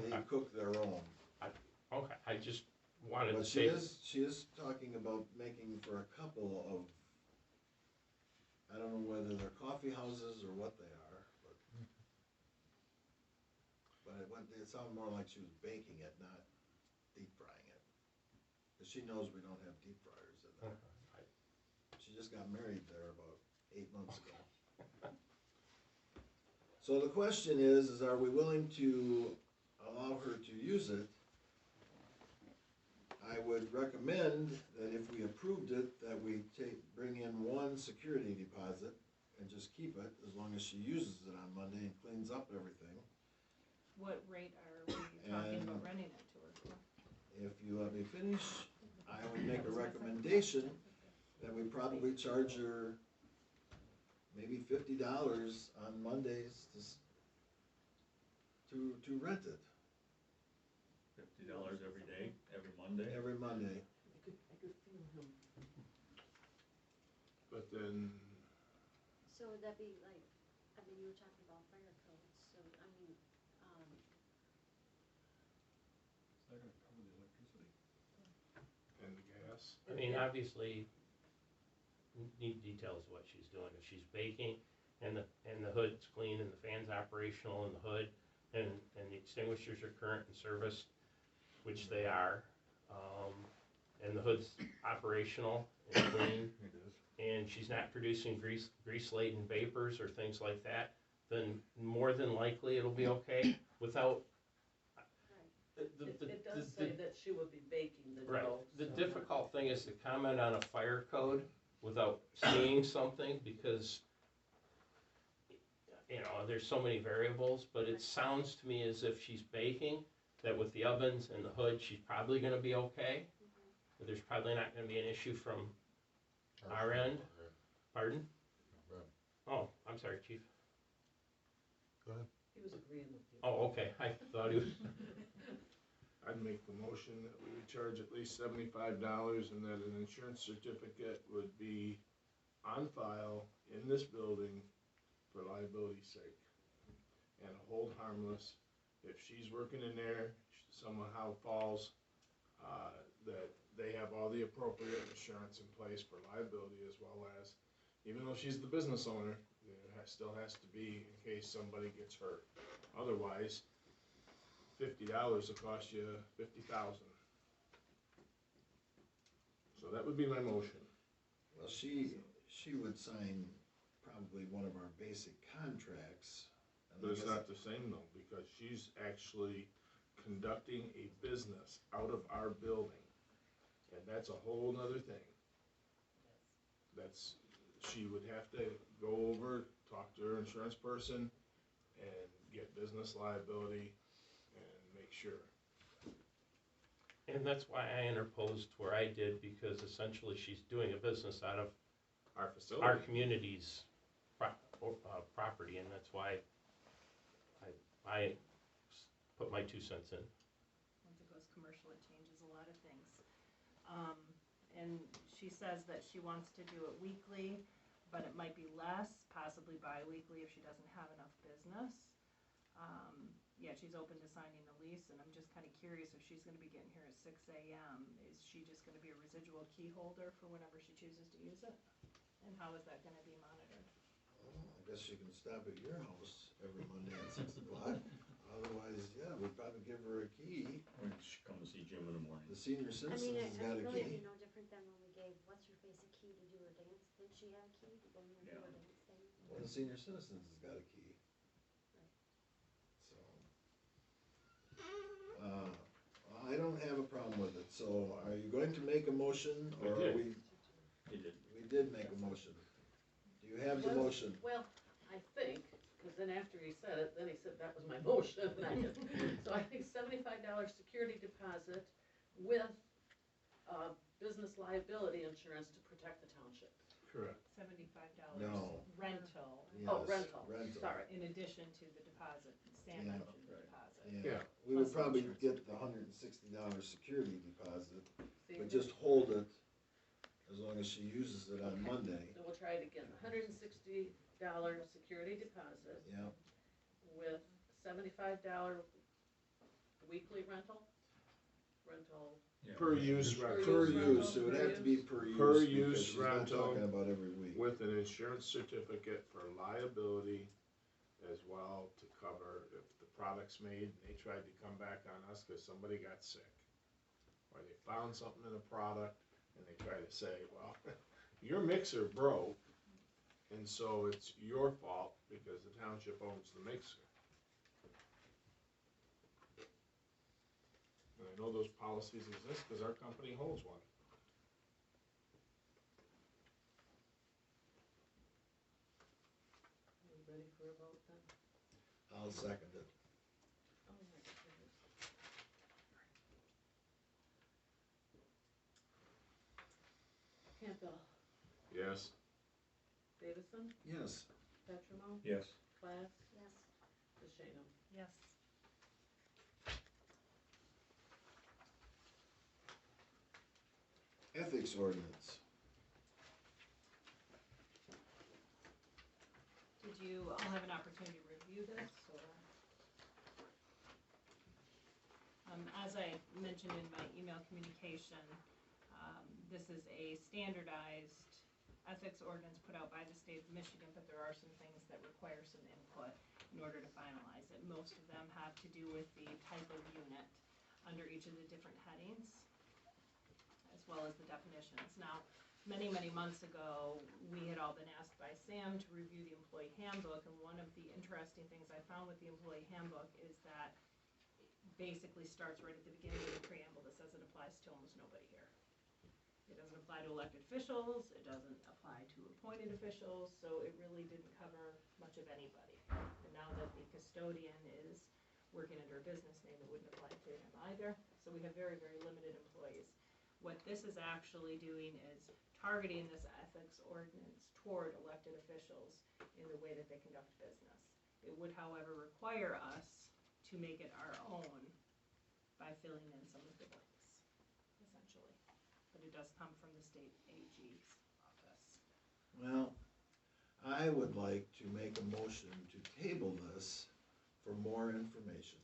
They Okay. cook their own. Okay, I just wanted to But say. she is talking about making for a couple of, I don't know whether they're coffee houses or what they are, it sounded more like she was baking it, not deep frying it. Cause she knows we don't have deep fryers in there. Okay. She just got married there about 8 months ago. So the question is are we willing to allow her to use it? I would recommend that if we approved it, that we bring in one security deposit and just keep it as long as she uses it on Monday and cleans up everything. What rate are we talking about renting it to her for? If you let me finish, I would make a recommendation that we probably charge her maybe $50 on Mondays to rent it. $50 every day, every Monday? Every Monday. I could feel him. But then, So would that be like, I mean, you were talking about fire codes, so, I mean, Is that gonna cover the electricity? and the gas, I mean, obviously, need details of what she's doing. If she's baking and the hood's clean and the fan's operational in the hood and the extinguishers are current and serviced, which they are, and the hood's operational and clean, It is. and she's not producing grease-laden vapors or things like that, then more than likely it'll be okay without. right, It does say that she would be baking the Right, dough. the so- difficult thing is to comment on a fire code without seeing something, because, you know, there's so many variables, but it sounds to me as if she's baking, that with the ovens and the hood, she's probably gonna be okay. But there's probably not gonna be an issue from our end. Pardon? Oh, I'm sorry, chief. Go ahead. He was agreeing with you. Oh, okay, I thought he was, I'd make the motion that we would charge at least $75 and that an insurance certificate would be on file in this building for liability's sake. And hold harmless, if she's working in there, somehow falls, that they have all the appropriate insurance in place for liability, as well as, even though she's the business owner, there still has to be in case somebody gets hurt. Otherwise, $50 will cost you 50,000. So that would be my motion. Well, she would sign probably one of our basic contracts. and But I it's guess- not the same though, because she's actually conducting a business out of our building. And that's a whole nother thing. She would have to go over, talk to her insurance person, and get business liability, and make sure. and that's why I interposed where I did, because essentially she's doing a business out of Our facility. our community's property, and that's why I put my 2 cents in. Once it goes commercial, it changes a lot of things. And she says that she wants to do it weekly, but it might be less, possibly bi-weekly if she doesn't have enough business. Yeah, she's open to signing the lease, and I'm just kinda curious if she's gonna be getting here at 6 AM. Is she just gonna be a residual key holder for whenever she chooses to use it? And how is that gonna be monitored? Well, I guess you can stop at your house every Monday at 6 o'clock. Otherwise, yeah, we'd probably give her a key. Or you should come to see Jim in the morning. The senior I citizens mean, has got it's a really key. be no different than when we gave, what's her face a key to do her dance, did she have a key to go in there Yeah. do her dance thing? Well, the senior citizens has got a key. So, I don't have a problem with it, so are you going to make a motion, or are did. we, He did. we did make a motion? Do you have the Well- motion? Well, I think, because then after he said it, then he said that was my motion. So I think $75 security deposit with business liability insurance to protect the township. Correct. $75 No. rental, Oh, Yes, rental, sorry. in addition to the deposit, Stan Yeah. mentioned the deposit. Yeah, we would probably get the $160 security deposit, See, but just hold it as long as she uses it on Monday. So we'll try it again, $160 security deposit Yeah, with $75 weekly rental? Rental, Yeah, Per use Per rental. Per use use, it would rental, have to be per per use. Per because use she's not rental talking about every week. with an insurance certificate for liability as well to cover if the product's made and they tried to come back on us because somebody got sick. Or they found something in a product and they try to say, well, your mixer broke and so it's your fault because the township owns the mixer. And I know those policies exist because our company holds one. are we ready for a vote then? I'll second it. Oh my goodness. Campbell, Yes. Davison, Yes. Petremo, yes, Class, Yes. DeShano. Yes. Ethics ordinance. Did you all have an opportunity to review this, or? As I mentioned in my email communication, this is a standardized ethics ordinance put out by the state of Michigan, but there are some things that require some input in order to finalize it. Most of them have to do with the type of unit under each of the different headings, as well as the definitions. Now, many, many months ago, we had all been asked by Sam to review the employee handbook, and one of the interesting things I found with the employee handbook is that it basically starts right at the beginning of the preamble that says it applies to almost nobody here. It doesn't apply to elected officials, it doesn't apply to appointed officials, so it really didn't cover much of anybody. And now that the custodian is working under a business name, it wouldn't apply to him either, so we have very, very limited employees. What this is actually doing is targeting this ethics ordinance toward elected officials in the way that they conduct business. It would, however, require us to make it our own by filling in some of the blanks, essentially. But it does come from the state AG's office. Well, I would like to make a motion to table this for more information.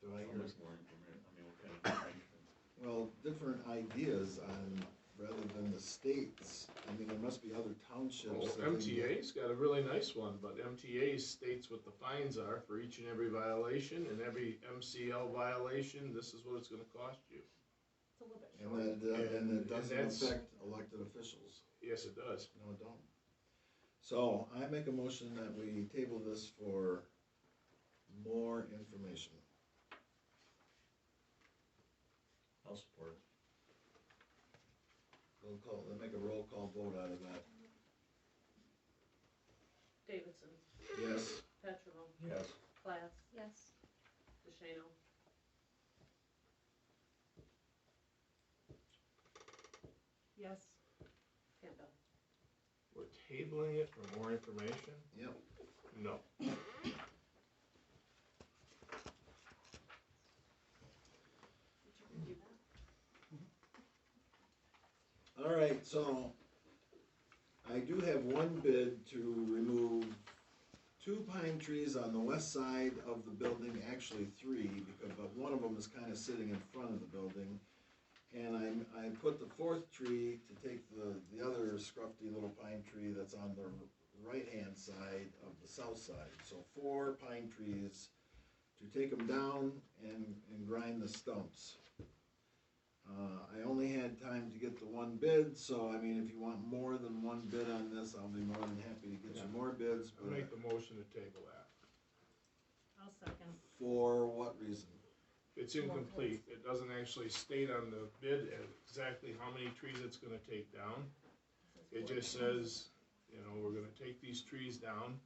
Do I how hear, much more information, I mean, what kind of information? well, different ideas on, rather than the states, I mean, there must be other townships. Well, that they get- MTA's got a really nice one, but MTA states what the fines are for each and every violation, and every MCL violation, this is what it's gonna cost you. It's a little bit And short. that, and it doesn't that's- affect elected officials. Yes, it does. No, it don't. So I make a motion that we table this for more information. I'll support it. Let's make a roll call vote out of that. Davidson, Yes. Petremo, Yes, Class, Yes. DeShano. Yes. Campbell. We're tabling it for more information? Yep. No. Did you review that? All right, so I do have one bid to remove 2 pine trees on the west side of the building, actually 3, because but one of them is kind of sitting in front of the building. And I put the 4th tree to take the other scruffy little pine tree that's on the right-hand side of the south side. So 4 pine trees to take them down and grind the stumps. I only had time to get the one bid, so I mean, if you want more than one bid on this, I'll be more than happy to get you more bids, I'll but make the motion to table that. I'll second. for what reason? It's incomplete. It doesn't actually state on the bid exactly how many trees it's gonna take down. It just says, you know, we're gonna take these trees down.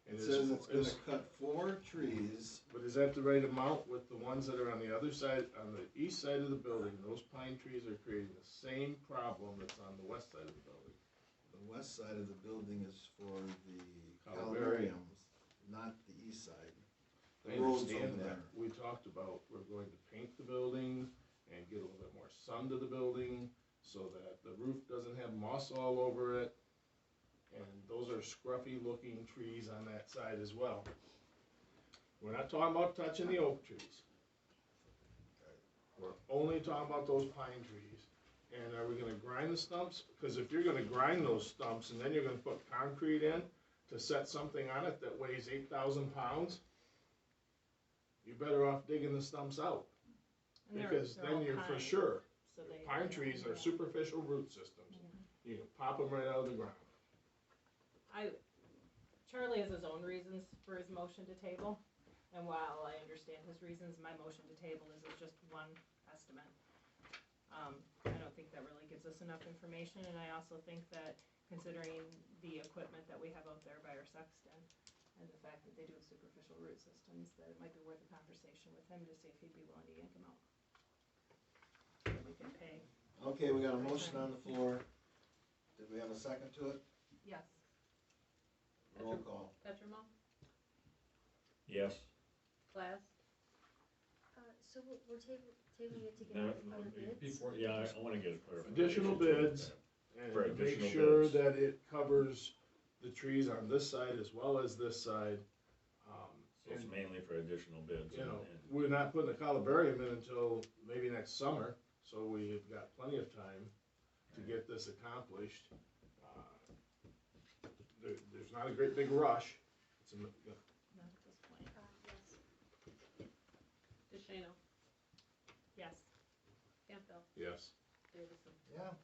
And It says it's gonna cut 4 trees. But is that the right amount with the ones that are on the other side, on the east side of the building? Those pine trees are creating the same problem that's on the west side of the building. The west side of the building is for the Calvariums. calvariums, not the east side. I The road's understand over that. there. We talked about, we're going to paint the building and get a little bit more sun to the building so that the roof doesn't have moss all over it. And those are scruffy looking trees on that side as well. We're not talking about touching the oak trees. We're only talking about those pine trees. And are we gonna grind the stumps? Cause if you're gonna grind those stumps and then you're gonna put concrete in to set something on it that weighs 8,000 pounds, you're better off digging the stumps out. And they're- Because they're all then you're for pine, sure, so they- pine trees are superficial root systems. You can pop them right out of the ground. Charlie has his own reasons for his motion to table, and while I understand his reasons, my motion to table is just one estimate. I don't think that really gives us enough information, and I also think that considering the equipment that we have out there by our sexton, and the fact that they do have superficial root systems, that it might be worth a conversation with him to see if he'd be willing to yank them out. That we can pay. Okay, we got a motion on the floor. Did we have a second to it? Yes. Roll call. Petremont, Yes. Class, So we're tabling it to get Now, other bids? before, yeah, I wanna get a clarification. Additional to it. bids, and For make additional sure bids. that it covers the trees on this side as well as this side. So it's And, mainly for additional bids you know, and we're not putting the columbarium in until maybe next summer, so we've got plenty of time to get this accomplished. There's not a great big rush. It's Not at this point. Yes. DeShano, Yes. Campbell, yes. Davison. Yeah.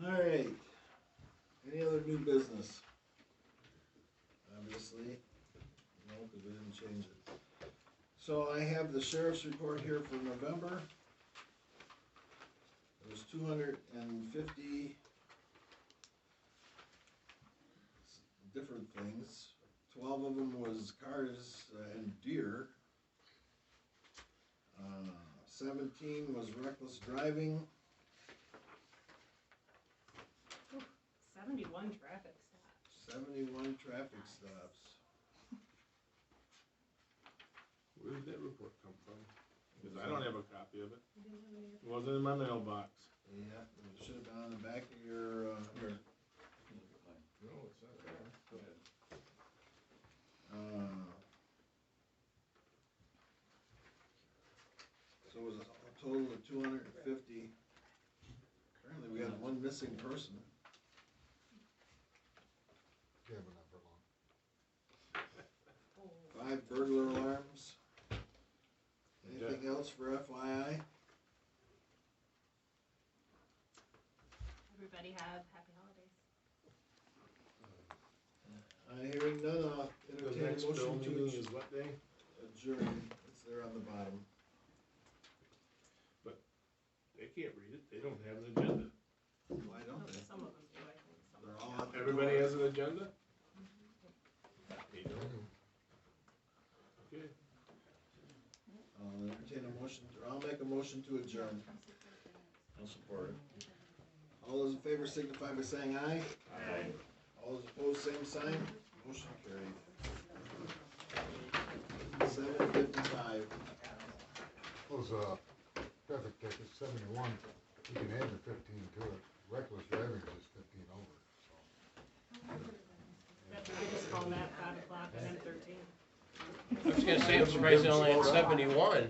Alright, any other new business? Obviously, no, cause we didn't change it. So I have the sheriff's report here for November. There was 250 different things. 12 of them was cars and deer. 17 was reckless driving. 71 traffic stops. 71 traffic stops. Where did that report come from? Because I don't have a copy of it. You didn't have any- It wasn't in my mailbox. Yeah, it should have been on the back of your, Here. No, it's not there. Go ahead. So it was a total of 250. Apparently we had one missing person. Yeah, but not for long. 5 burglar alarms. Anything else for FYI? Everybody have happy holidays. Hearing none, I'll The entertain a next bill motion meeting to is what day? adjourn. It's there on the bottom. They can't read it, they don't have an agenda. Why don't they? Some of us do, I think. Some They're of all us out the Everybody door. has an agenda? They don't. Okay. I'll entertain a motion, or I'll make a motion to adjourn. I'll support it. All those in favor signify by saying aye. Aye. All those opposed, same sign. Motion carried. 7:55. Those, traffic tickets, 71, you can add the 15 to it. Reckless driving is 15 over, so. That's what we just called that 5 o'clock and M13. I was gonna say, I'm surprised they only had 71. And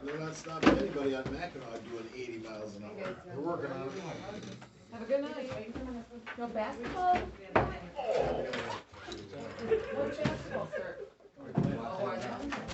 they're not stopping anybody on Mackinac doing 80 miles an hour. They're working on it. Have a good night. No basketball?